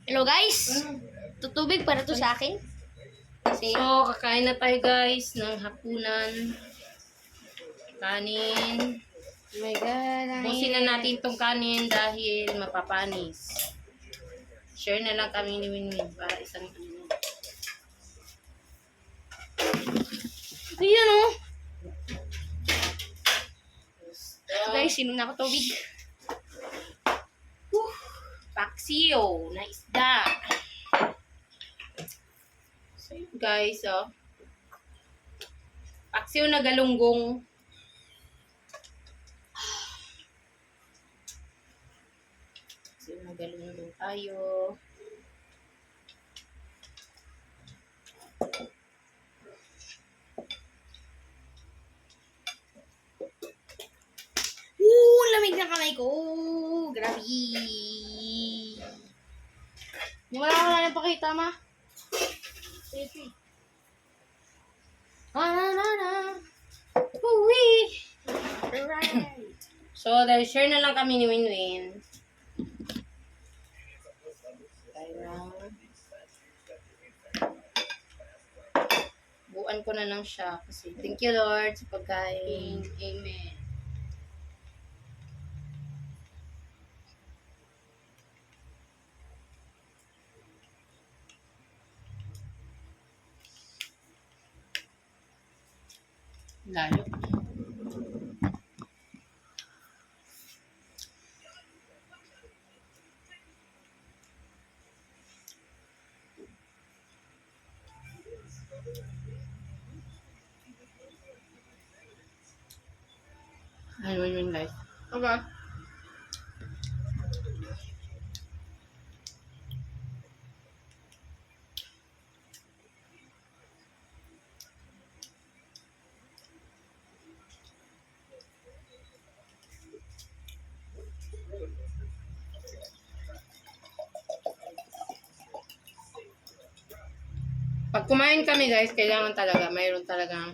Hello guys! Tutubig para to sa akin. Kasi, So, kakain na tayo guys ng hapunan. Kanin. oh my god, Busin na natin tong kanin dahil mapapanis. Share na lang kami ni Winwin para isang ano. Ayan o. Guys, sinom na ako tubig. Paksiyo na isda. So, yun guys, oh. Paksiyo na galunggong. Paksiyo na galunggong tayo. Lamig na kamay ko. Grabe. Wala ko na napakita, ma. Sige. Uwi. Right. So, dahil share na lang kami ni Winwin. Buuan ko na lang siya kasi thank you Lord sa pagkain. Amen. Lalo. Ano yun guys? Okay. Pag kumain kami guys, kailangan talaga, mayroon talagang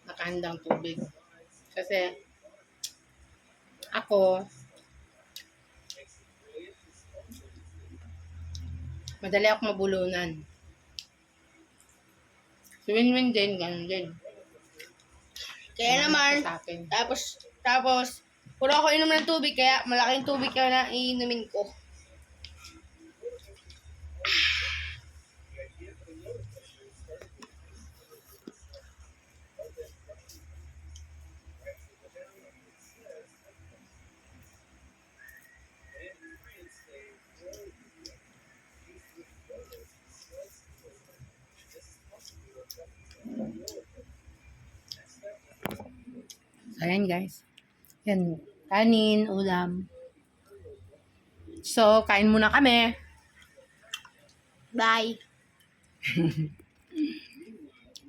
nakahandang tubig. Kasi ako, madali ako mabulunan. Si Winwin din, ganun din. Kaya naman, Sa akin. tapos, puro ako inom ng tubig, kaya malaking tubig kaya na iinumin ko. Ayan guys. Yan, kanin, ulam. So, kain muna kami. Bye.